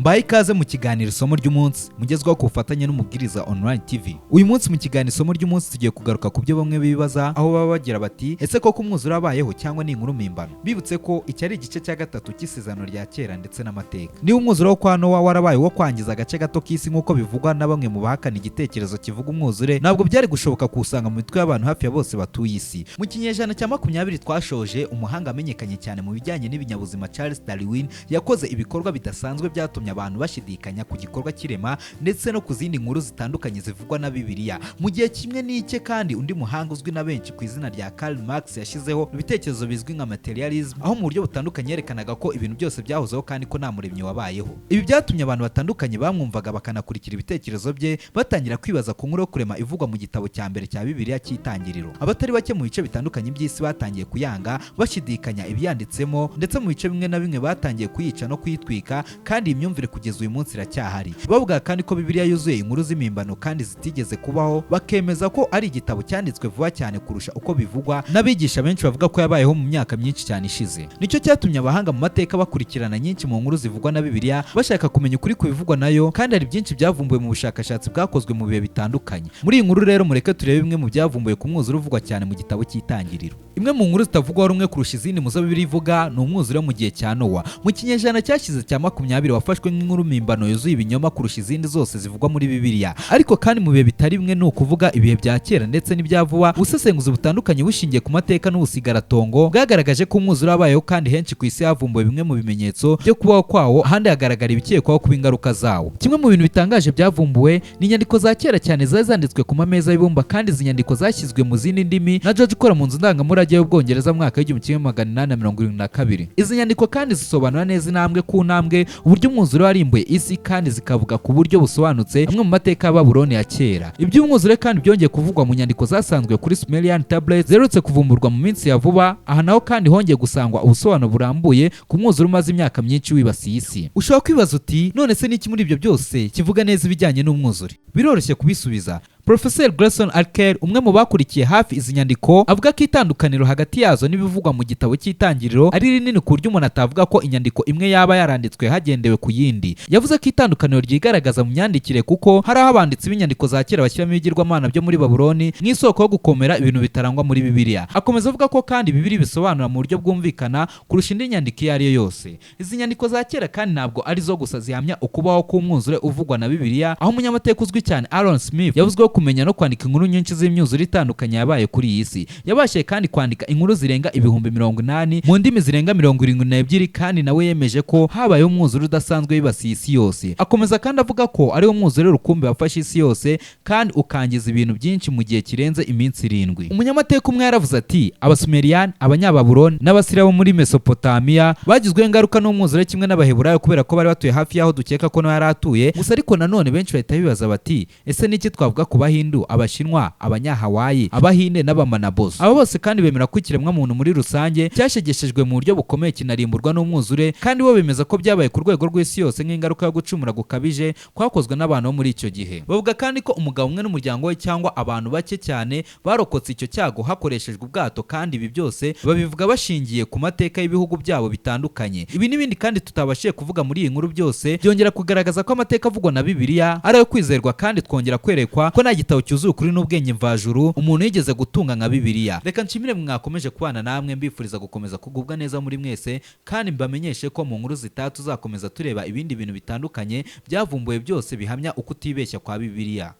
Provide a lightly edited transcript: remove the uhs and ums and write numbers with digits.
mbaye ikaze mu kiganiro isomo ry'umunsi mugezwaho ku bufatanye n'umubwiriza online TV. Uyu munsi mu kiganiro isomo ry'umunsi tugiye kugaruka ku byo bamwe bibaza, aho baba bagira bati ese koko umwuzure wabayeho cyangwa ni inkuru mpimbano. Bibutse ko iki ari igice cya gatatu cy'isezerano rya kera ndetse n'amateka. Niba umwuzure wo kwa Nowa warabaye wo kwangiza agace gato k'isi nk'uko bivugwa na bamwe mu bahakana igitekerezo kivuga umwuzure, ntabwo byari gushoboka kuwusanga mu mitwe y'abantu hafi ya bose batuye isi. Mu kinyejana cya 20 twashoje, umuhanga amenyekanye cyane mu bijyanye n'ibinyabuzima Charles Darwin yakoze ibikorwa bidasanzwe byatumye abantu bashidikanya ku gikorwa kirema ndetse no ku zindi nkuru zitandukanye zivugwa na Bibiliya. Mu gihe kimwe n'icye kandi undi muhanga uzwi na benshi ku izina rya Karl Marx yashizeho ibitekerezo bizwi nka materialism, aho mu buryo butandukanye yerekanaga ko ibintu byose byahozeho kandi ko nta muremyi wabayeho. Ibi byatumye abantu batandukanye bamwumvaga bakanakurikira ibitekerezo bye batangira kwibaza ku nkuru yo kurema ivugwa mu gitabo cya mbere cya Bibiliya cy'itangiriro. Abatari bake mu bice bitandukanye by'isi batangiye kuyanga bashidikanya ibiyanditsemo, ndetse mu bice bimwe na bimwe batangiye kuyica no kuyitwika, kandi imyumvire kugeza uyu munsi iracyahari. Bavuga kandi ko Bibiliya yuzuye inkuru z'impimbano kandi zitigeze kubaho, bakemeza ko ari igitabo cyanditswe vuba cyane kurusha uko bivugwa n'abigisha benshi bavuga ko yabayeho mu myaka myinshi cyane ishize. Nicyo cyatumye abahanga mu mateka bakurikirana nyinshi mu nkuru zivugwa na Bibiliya bashaka kumenya ukuri ku bivugwa nayo, kandi hari byinshi byavumbuwe mu bushakashatsi bwakozwe mu bihe bitandukanye. Muri iyi nkuru rero mureke turebe bimwe mu byavumbuwe ku mwuzure uvugwa cyane mu gitabo cy'itangiriro. Imwe mu nkuru zitavugwaho rumwe kurusha izindi mu zo Bibiliya ivuga ni umwuzure mu gihe cya Nowa. Mu kinyejana cyashize cya 20 wafashwe nk'inkuru mpimbano yuzuye ibinyoma kurusha izindi zose zivugwa muri Bibiliya. Ariko kandi mu bihe bitari bimwe, ni ukuvuga ibihe bya kera ndetse n'ibya vuba, ubusesenguzi butandukanye bushingiye ku mateka n'ubusigaratongo bwagaragaje ko umwuzure wabayeho, kandi henshi ku isi havumbuwe bimwe mu bimenyetso byo kubaho kwawo, ahandi hagaragara ibikekwaho kuba ingaruka zawo. Kimwe mu bintu bitangaje byavumbuwe ni inyandiko za kera cyane zari zanditswe ku mameza y'ibumba, kandi izi nyandiko zashyizwe mu zindi ndimi na George ukora mu nzu ndangamurage y'Ubwongereza mu mwaka w'1872. Izi nyandiko kandi zisobanura neza intambwe ku ntambwe uburyo umwuzure warimbuye isi, kandi zikavuga ku buryo busobanutse amwe mu mateka ya Babuloni ya kera. Iby'umwuzure kandi byongeye kuvugwa mu nyandiko zasanzwe kuri Sumerian tablets zerutse kuvumburwa mu minsi ya vuba. Aha naho kandi hongeye gusangwa ubusobanuro burambuye ku mwuzure umaze imyaka myinshi wibasiye isi. Ushobora kwibaza uti none se niki muri ibyo byose kivuga neza ibijyanye n'umwuzure? Biroroshye kubisubiza. Professor Grayson Alker, umwe mu bakurikiye hafi izi nyandiko, avuga ko itandukaniro hagati yazo n'ibivugwa mu gitabo cy'itangiriro ari rinini ku buryo umuntu atavuga ko inyandiko imwe yaba yaranditswe hagendewe ku yindi. Yavuze ko itandukaniro ryigaragaza mu myandikire, kuko hari aho abanditsi b'inyandiko za kera bashyiramo ibigirwamana byo muri Babuloni nk'isoko yo gukomera ibintu bitarangwa muri Bibiliya. Akomeza avuga ko kandi Bibiliya bisobanura mu buryo bwumvikana kurusha indi nyandiko iyo ari yo yose. Izi nyandiko za kera kandi ntabwo ari zo gusa zihamya ukubaho k'umwuzure uvugwa na Bibiliya, aho umunyamateka uzwi cyane Aaron Smith yavuzweho kumenya no kwandika inkuru nyinshi z'imyuzure itandukanye yabaye kuri iyi si. Yabashije kandi kwandika inkuru zirenga 80,000 mu ndimi zirenga 72, kandi nawe yemeje ko habayeho umwuzure udasanzwe wibasiye isi yose. Akomeza kandi avuga ko ari wo mwuzure rukumbi wafashe isi yose kandi ukangiza ibintu byinshi mu gihe kirenze iminsi 7. Umunyamateka umwe yaravuze ati Abasumerian, Abanyababuloni n'Abasiriya bo muri Mesopotamiya bagizweho ingaruka n'umwuzure kimwe n'Abaheburayo, kubera ko bari batuye hafi y'aho dukeka ko nawe yari atuye. Gusa ariko nanone benshi bahita bibaza bati ese niki twavuga ku Bahindu, Abashinwa, Abanyahawayi, Abahinde n'Abamanabozo? Aba bose kandi bemera ko ikiremwa muntu muri rusange cyashegeshejwe mu buryo bukomeye kinarimburwa n'umwuzure, kandi bo bemeza ko byabaye ku rwego rw'isi yose nk'ingaruka yo gucumura gukabije kwakozwe n'abantu bo muri icyo gihe. Bavuga kandi ko umugabo umwe n'umuryango we cyangwa abantu bake cyane barokotse icyo cyago hakoreshejwe ubwato, kandi ibi byose babivuga bashingiye ku mateka y'ibihugu byabo bitandukanye. Ibi n'ibindi kandi tutabashije kuvuga muri iyi nkuru byose byongera kugaragaza ko amateka avugwa na Bibiliya ari ayo kwizerwa, kandi twongera kwerekwa ko nta gitabo cyuzuye ukuri n'ubwenge mvajuru umuntu yigeze gutunga nka Bibiliya. Reka nshimire mwakomeje kubana namwe, mbifuriza gukomeza kugubwa neza muri mwese, kandi mbamenyeshe ko mu nkuru zitaha tuzakomeza tureba ibindi bintu bitandukanye byavumbuwe byose bihamya uko utibeshya kwa Bibiliya.